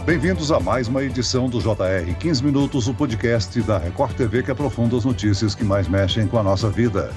Bem-vindos a mais uma edição do JR 15 Minutos, o podcast da Record TV que aprofunda as notícias que mais mexem com a nossa vida.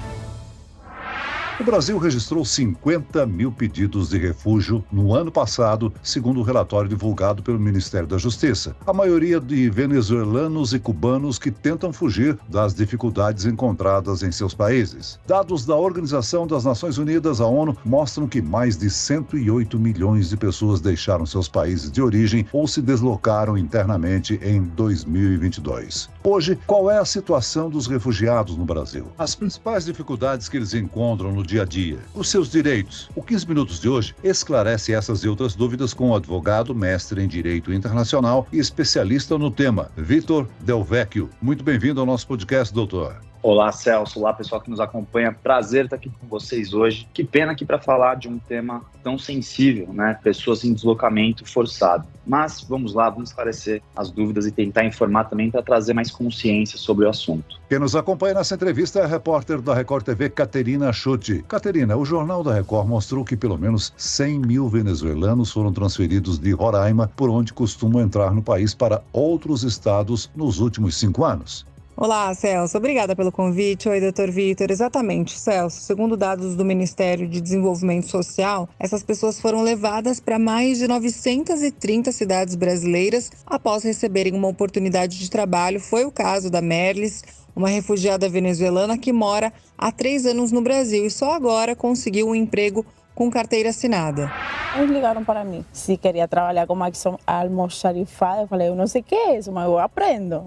O Brasil registrou 50 mil pedidos de refúgio no ano passado, segundo o relatório divulgado pelo Ministério da Justiça. A maioria de venezuelanos e cubanos que tentam fugir das dificuldades encontradas em seus países. Dados da Organização das Nações Unidas, a ONU, mostram que mais de 108 milhões de pessoas deixaram seus países de origem ou se deslocaram internamente em 2022. Hoje, qual é a situação dos refugiados no Brasil? As principais dificuldades que eles encontram no dia a dia, os seus direitos. O 15 Minutos de hoje esclarece essas e outras dúvidas com o advogado, mestre em Direito Internacional e especialista no tema, Vitor Del Vecchio. Muito bem-vindo ao nosso podcast, doutor. Olá, Celso. Olá, pessoal que nos acompanha. Prazer estar aqui com vocês hoje. Que pena aqui para falar de um tema tão sensível, né? Pessoas em deslocamento forçado. Mas vamos lá, vamos esclarecer as dúvidas e tentar informar também para trazer mais consciência sobre o assunto. Quem nos acompanha nessa entrevista é a repórter da Record TV, Caterina Schutte. Caterina, o Jornal da Record mostrou que pelo menos 100 mil venezuelanos foram transferidos de Roraima, por onde costumam entrar no país, para outros estados nos últimos 5 anos. Olá, Celso. Obrigada pelo convite. Oi, doutor Vitor. Exatamente, Celso. Segundo dados do Ministério de Desenvolvimento Social, essas pessoas foram levadas para mais de 930 cidades brasileiras após receberem uma oportunidade de trabalho. Foi o caso da Merlis, uma refugiada venezuelana que mora há 3 anos no Brasil e só agora conseguiu um emprego com carteira assinada. Eles ligaram para mim se queria trabalhar como almoxarifada. Eu falei, eu não sei o que é isso, mas eu aprendo.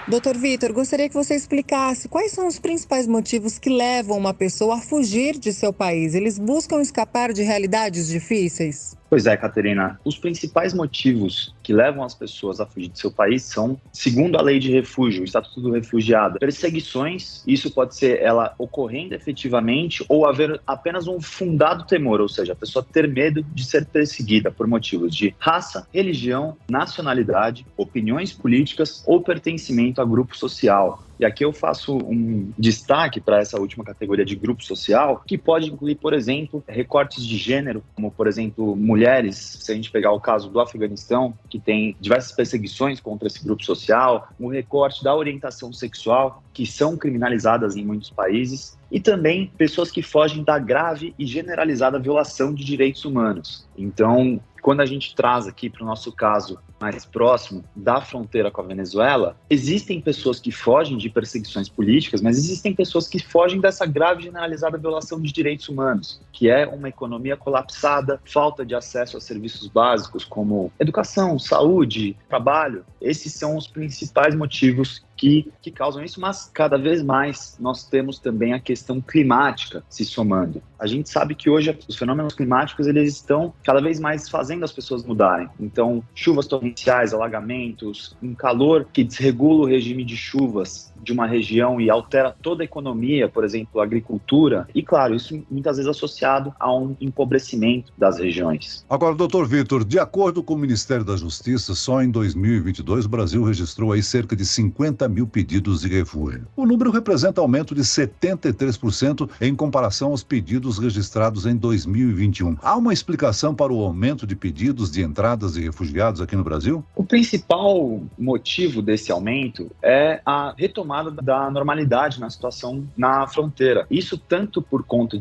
Doutor Vitor, gostaria que você explicasse quais são os principais motivos que levam uma pessoa a fugir de seu país. Eles buscam escapar de realidades difíceis? Pois é, Caterina. Os principais motivos que levam as pessoas a fugir de seu país são, segundo a Lei de Refúgio, o Estatuto do Refugiado, perseguições. Isso pode ser ela ocorrendo efetivamente ou haver apenas um fundado temor, ou seja, a pessoa ter medo de ser perseguida por motivos de raça, religião, nacionalidade, opiniões políticas ou pertencimento a grupo social. E aqui eu faço um destaque para essa última categoria de grupo social, que pode incluir, por exemplo, recortes de gênero, como, por exemplo, mulheres. Se a gente pegar o caso do Afeganistão, que tem diversas perseguições contra esse grupo social, o recorte da orientação sexual, que são criminalizadas em muitos países, e também pessoas que fogem da grave e generalizada violação de direitos humanos. Então, quando a gente traz aqui para o nosso caso mais próximo da fronteira com a Venezuela, existem pessoas que fogem de perseguições políticas, mas existem pessoas que fogem dessa grave e generalizada violação de direitos humanos, que é uma economia colapsada, falta de acesso a serviços básicos como educação, saúde, trabalho. Esses são os principais motivos que causam isso, mas cada vez mais nós temos também a questão climática se somando. A gente sabe que hoje os fenômenos climáticos eles estão cada vez mais fazendo as pessoas mudarem. Então, chuvas torrenciais, alagamentos, um calor que desregula o regime de chuvas de uma região e altera toda a economia, por exemplo, a agricultura. E, claro, isso muitas vezes associado a um empobrecimento das regiões. Agora, doutor Vitor, de acordo com o Ministério da Justiça, só em 2022 o Brasil registrou aí cerca de 50 mil pedidos de refúgio. O número representa aumento de 73% em comparação aos pedidos registrados em 2021. Há uma explicação para o aumento de pedidos de entradas de refugiados aqui no Brasil? O principal motivo desse aumento é a retomada da normalidade na situação na fronteira. Isso tanto por conta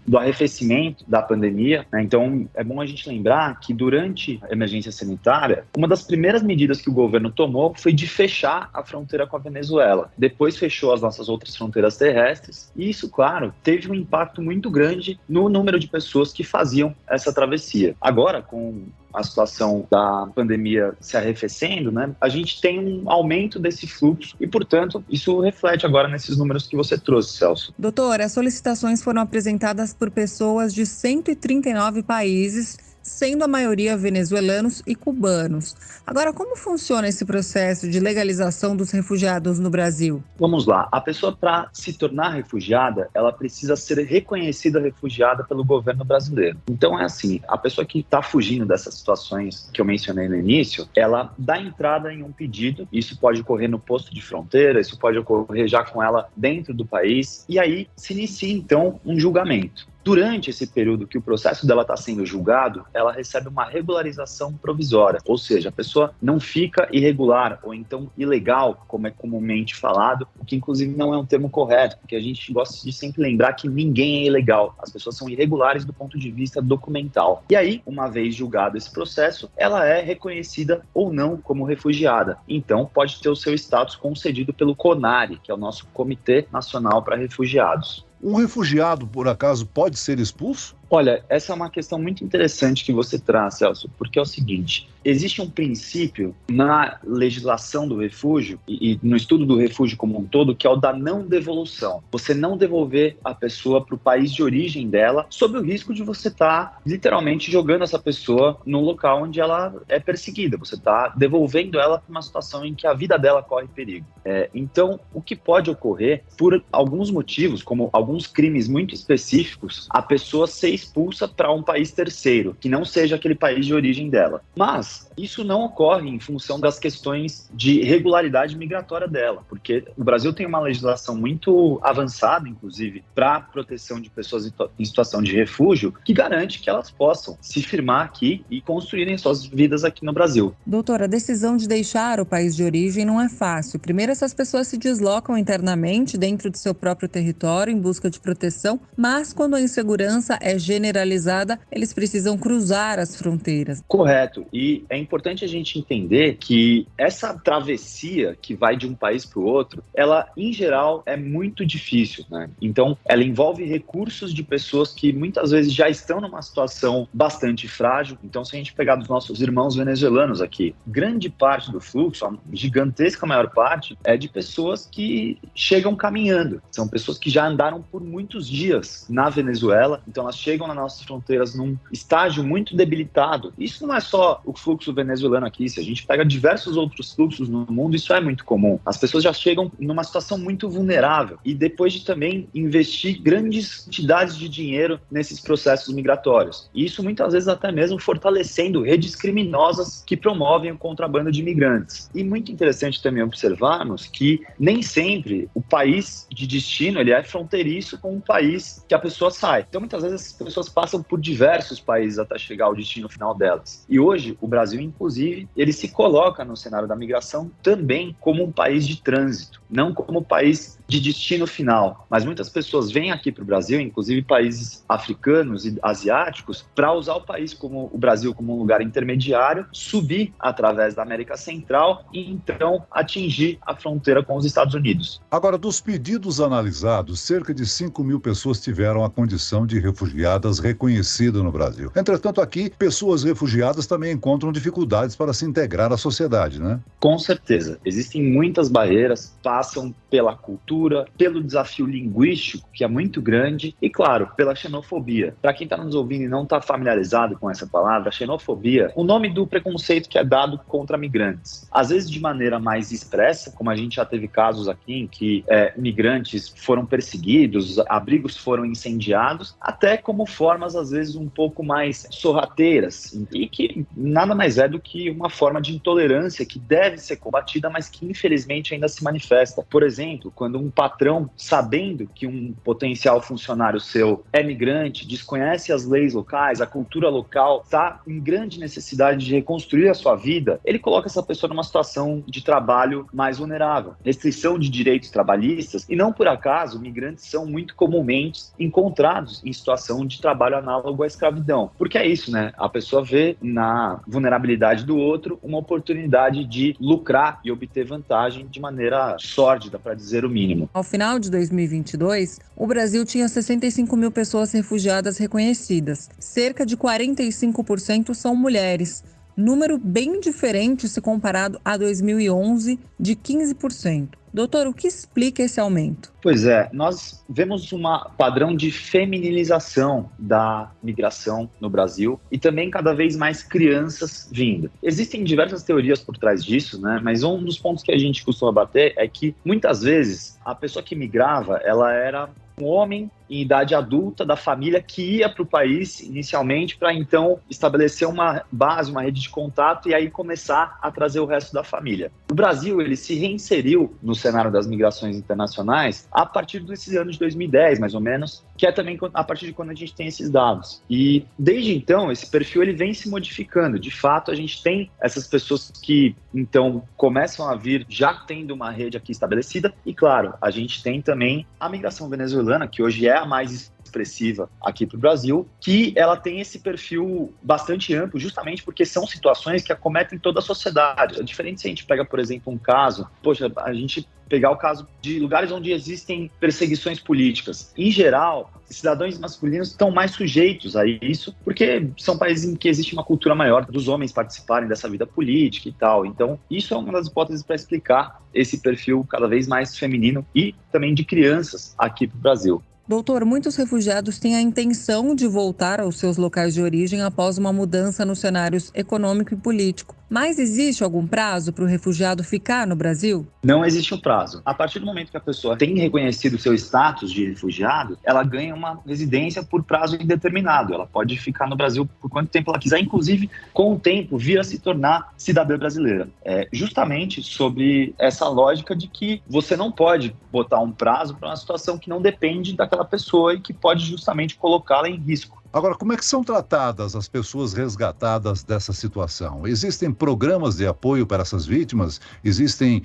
do arrefecimento da pandemia, né? Então é bom a gente lembrar que durante a emergência sanitária, uma das primeiras medidas que o governo tomou foi de fechar a fronteira com a Venezuela. Depois fechou as nossas outras fronteiras terrestres e isso, claro, teve um impacto muito grande no número de pessoas que faziam essa travessia. Agora, com a situação da pandemia se arrefecendo, né, a gente tem um aumento desse fluxo e, portanto, isso reflete agora nesses números que você trouxe, Celso. Doutor, as solicitações foram apresentadas por pessoas de 139 países, sendo a maioria venezuelanos e cubanos. Agora, como funciona esse processo de legalização dos refugiados no Brasil? Vamos lá. A pessoa, para se tornar refugiada, ela precisa ser reconhecida refugiada pelo governo brasileiro. Então, é assim, a pessoa que está fugindo dessas situações que eu mencionei no início, ela dá entrada em um pedido, isso pode ocorrer no posto de fronteira, isso pode ocorrer já com ela dentro do país, e aí se inicia, então, um julgamento. Durante esse período que o processo dela está sendo julgado, ela recebe uma regularização provisória, ou seja, a pessoa não fica irregular ou então ilegal, como é comumente falado, o que inclusive não é um termo correto, porque a gente gosta de sempre lembrar que ninguém é ilegal, as pessoas são irregulares do ponto de vista documental. E aí, uma vez julgado esse processo, ela é reconhecida ou não como refugiada. Então, pode ter o seu status concedido pelo CONARE, que é o nosso Comitê Nacional para Refugiados. Um refugiado, por acaso, pode ser expulso? Olha, essa é uma questão muito interessante que você traz, Celso, porque é o seguinte, existe um princípio na legislação do refúgio e no estudo do refúgio como um todo, que é o da não devolução. Você não devolver a pessoa para o país de origem dela, sob o risco de você estar literalmente jogando essa pessoa no local onde ela é perseguida. Você está devolvendo ela para uma situação em que a vida dela corre perigo. Então, o que pode ocorrer, por alguns motivos, como alguns crimes muito específicos, a pessoa ser expulsa para um país terceiro, que não seja aquele país de origem dela. Mas isso não ocorre em função das questões de regularidade migratória dela, porque o Brasil tem uma legislação muito avançada, inclusive, para proteção de pessoas em situação de refúgio, que garante que elas possam se firmar aqui e construírem suas vidas aqui no Brasil. Doutora, a decisão de deixar o país de origem não é fácil. Primeiro, essas pessoas se deslocam internamente dentro do seu próprio território em busca de proteção, mas quando a insegurança é generalizada, eles precisam cruzar as fronteiras. Correto. E é importante a gente entender que essa travessia que vai de um país para o outro, ela, em geral, é muito difícil, né? Então, ela envolve recursos de pessoas que muitas vezes já estão numa situação bastante frágil. Então, se a gente pegar dos nossos irmãos venezuelanos aqui, grande parte do fluxo, a gigantesca maior parte, é de pessoas que chegam caminhando. São pessoas que já andaram por muitos dias na Venezuela, então elas chegam nas nossas fronteiras num estágio muito debilitado. Isso não é só o fluxo venezuelano aqui, se a gente pega diversos outros fluxos no mundo, isso é muito comum. As pessoas já chegam numa situação muito vulnerável e depois de também investir grandes quantidades de dinheiro nesses processos migratórios. E isso muitas vezes até mesmo fortalecendo redes criminosas que promovem o contrabando de imigrantes. E muito interessante também observarmos que nem sempre o país de destino ele é fronteiriço com o país que a pessoa sai. Então muitas vezes as pessoas passam por diversos países até chegar ao destino final delas. E hoje o Brasil, inclusive, ele se coloca no cenário da migração também como um país de trânsito, não como país de destino final. Mas muitas pessoas vêm aqui para o Brasil, inclusive países africanos e asiáticos, para usar o Brasil como um lugar intermediário, subir através da América Central e então atingir a fronteira com os Estados Unidos. Agora, dos pedidos analisados, cerca de 5 mil pessoas tiveram a condição de refugiadas reconhecida no Brasil. Entretanto, aqui, pessoas refugiadas também encontram dificuldades para se integrar à sociedade, né? Com certeza. Existem muitas barreiras, passam pela cultura, pelo desafio linguístico, que é muito grande, e, claro, pela xenofobia. Para quem está nos ouvindo e não está familiarizado com essa palavra, xenofobia, o nome do preconceito que é dado contra migrantes. Às vezes de maneira mais expressa, como a gente já teve casos aqui em que migrantes foram perseguidos, abrigos foram incendiados, até como formas, às vezes, um pouco mais sorrateiras, e que nada mais é do que uma forma de intolerância que deve ser combatida, mas que infelizmente ainda se manifesta. Por exemplo, quando um patrão, sabendo que um potencial funcionário seu é migrante, desconhece as leis locais, a cultura local, está em grande necessidade de reconstruir a sua vida, ele coloca essa pessoa numa situação de trabalho mais vulnerável. Restrição de direitos trabalhistas, e não por acaso, migrantes são muito comumente encontrados em situação de trabalho análogo à escravidão. Porque é isso, né? A pessoa vê na vulnerabilidade do outro uma oportunidade de lucrar e obter vantagem de maneira sórdida, para dizer o mínimo. Ao final de 2022, o Brasil tinha 65 mil pessoas refugiadas reconhecidas. Cerca de 45% são mulheres. Número bem diferente se comparado a 2011, de 15%. Doutor, o que explica esse aumento? Pois é, nós vemos um padrão de feminilização da migração no Brasil e também cada vez mais crianças vindo. Existem diversas teorias por trás disso, né? Mas um dos pontos que a gente costuma bater é que muitas vezes a pessoa que migrava, ela era um homem em idade adulta da família que ia para o país inicialmente para então estabelecer uma base, uma rede de contato e aí começar a trazer o resto da família. O Brasil, ele se reinseriu no cenário das migrações internacionais a partir desse ano de 2010, mais ou menos, que é também a partir de quando a gente tem esses dados. E desde então, esse perfil ele vem se modificando. De fato, a gente tem essas pessoas que então começam a vir já tendo uma rede aqui estabelecida e, claro, a gente tem também a migração venezuelana, que hoje é a mais expressiva aqui para o Brasil, que ela tem esse perfil bastante amplo, justamente porque são situações que acometem toda a sociedade. É diferente se a gente pega, por exemplo, um caso, a gente pegar o caso de lugares onde existem perseguições políticas. Em geral, cidadãos masculinos estão mais sujeitos a isso, porque são países em que existe uma cultura maior dos homens participarem dessa vida política e tal. Então, isso é uma das hipóteses para explicar esse perfil cada vez mais feminino e também de crianças aqui para o Brasil. Doutor, muitos refugiados têm a intenção de voltar aos seus locais de origem após uma mudança nos cenários econômico e político. Mas existe algum prazo para o refugiado ficar no Brasil? Não existe um prazo. A partir do momento que a pessoa tem reconhecido o seu status de refugiado, ela ganha uma residência por prazo indeterminado. Ela pode ficar no Brasil por quanto tempo ela quiser, inclusive, com o tempo, vir a se tornar cidadã brasileira. Justamente sobre essa lógica de que você não pode botar um prazo para uma situação que não depende daquela pessoa e que pode justamente colocá-la em risco. Agora, como é que são tratadas as pessoas resgatadas dessa situação? Existem programas de apoio para essas vítimas? Existem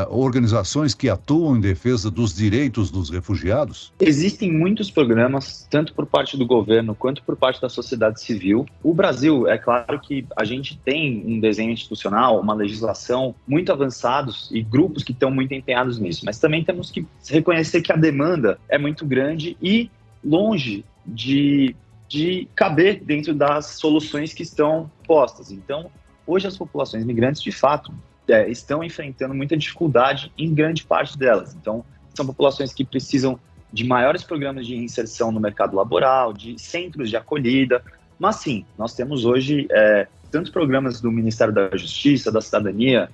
organizações que atuam em defesa dos direitos dos refugiados? Existem muitos programas, tanto por parte do governo quanto por parte da sociedade civil. O Brasil, é claro que a gente tem um desenho institucional, uma legislação muito avançados e grupos que estão muito empenhados nisso, mas também temos que reconhecer que a demanda é muito grande e longe de caber dentro das soluções que estão postas. Então, hoje as populações migrantes, de fato, estão enfrentando muita dificuldade em grande parte delas. Então, são populações que precisam de maiores programas de reinserção no mercado laboral, de centros de acolhida. Mas sim, nós temos hoje tanto programas do Ministério da Justiça, da Cidadania,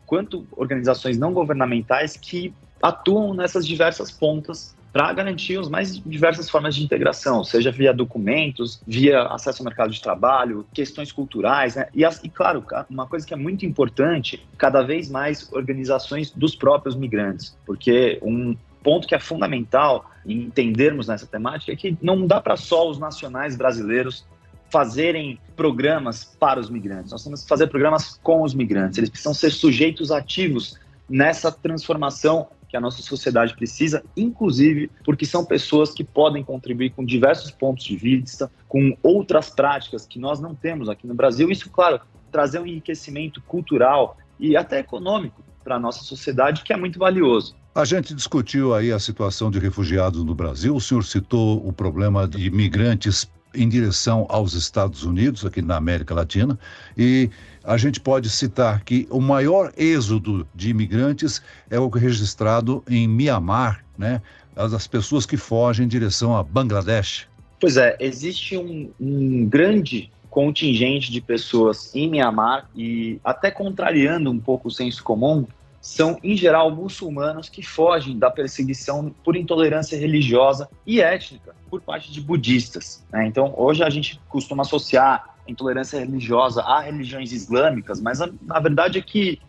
quanto organizações não governamentais que atuam nessas diversas pontas para garantir as mais diversas formas de integração, seja via documentos, via acesso ao mercado de trabalho, questões culturais, né? E claro, uma coisa que é muito importante, cada vez mais organizações dos próprios migrantes, porque um ponto que é fundamental em entendermos nessa temática é que não dá para só os nacionais brasileiros fazerem programas para os migrantes, nós temos que fazer programas com os migrantes, eles precisam ser sujeitos ativos nessa transformação que a nossa sociedade precisa, inclusive porque são pessoas que podem contribuir com diversos pontos de vista, com outras práticas que nós não temos aqui no Brasil. Isso, claro, trazer um enriquecimento cultural e até econômico para a nossa sociedade, que é muito valioso. A gente discutiu aí a situação de refugiados no Brasil, o senhor citou o problema de imigrantes em direção aos Estados Unidos, aqui na América Latina, e a gente pode citar que o maior êxodo de imigrantes é o registrado em Mianmar, né? As pessoas que fogem em direção a Bangladesh. Pois é, existe um grande contingente de pessoas em Mianmar e até contrariando um pouco o senso comum, são, em geral, muçulmanos que fogem da perseguição por intolerância religiosa e étnica por parte de budistas, né? Então, hoje a gente costuma associar a intolerância religiosa a religiões islâmicas, mas a verdade é que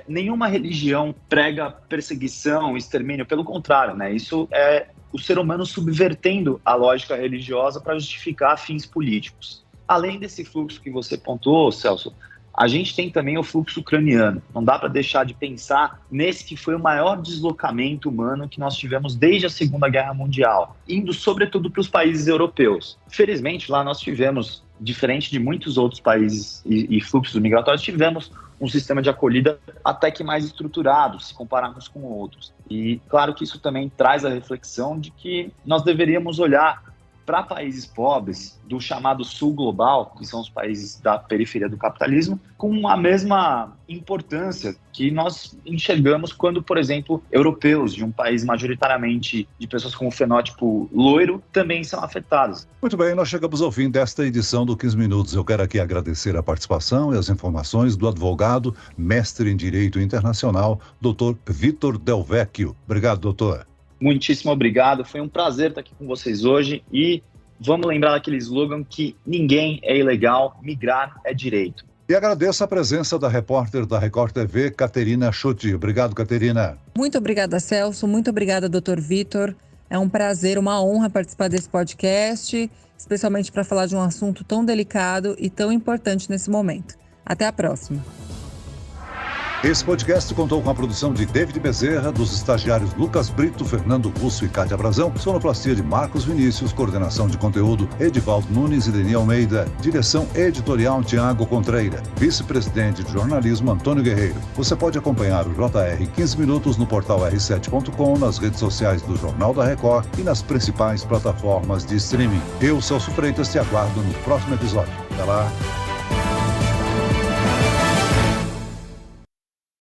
nenhuma religião prega perseguição, extermínio, pelo contrário, né? Isso é o ser humano subvertendo a lógica religiosa para justificar fins políticos. Além desse fluxo que você pontuou, Celso, a gente tem também o fluxo ucraniano. Não dá para deixar de pensar nesse que foi o maior deslocamento humano que nós tivemos desde a Segunda Guerra Mundial, indo sobretudo para os países europeus. Felizmente, lá nós tivemos, diferente de muitos outros países e fluxos migratórios, tivemos um sistema de acolhida até que mais estruturado, se compararmos com outros. E claro que isso também traz a reflexão de que nós deveríamos olhar para países pobres do chamado sul global, que são os países da periferia do capitalismo, com a mesma importância que nós enxergamos quando, por exemplo, europeus de um país majoritariamente de pessoas com o fenótipo loiro também são afetados. Muito bem, nós chegamos ao fim desta edição do 15 Minutos. Eu quero aqui agradecer a participação e as informações do advogado, mestre em Direito Internacional, Dr. Vitor Del Vecchio. Obrigado, doutor. Muitíssimo obrigado, foi um prazer estar aqui com vocês hoje e vamos lembrar daquele slogan que ninguém é ilegal, migrar é direito. E agradeço a presença da repórter da Record TV, Caterina Schutti. Obrigado, Caterina. Muito obrigada, Celso. Muito obrigada, Dr. Vitor. É um prazer, uma honra participar desse podcast, especialmente para falar de um assunto tão delicado e tão importante nesse momento. Até a próxima. Esse podcast contou com a produção de David Bezerra, dos estagiários Lucas Brito, Fernando Russo e Cátia Brazão, sonoplastia de Marcos Vinícius, coordenação de conteúdo Edivaldo Nunes e Deni Almeida, direção editorial Tiago Contreira, vice-presidente de jornalismo Antônio Guerreiro. Você pode acompanhar o JR 15 Minutos no portal r7.com, nas redes sociais do Jornal da Record e nas principais plataformas de streaming. Eu, Celso Freitas, te aguardo no próximo episódio. Até lá!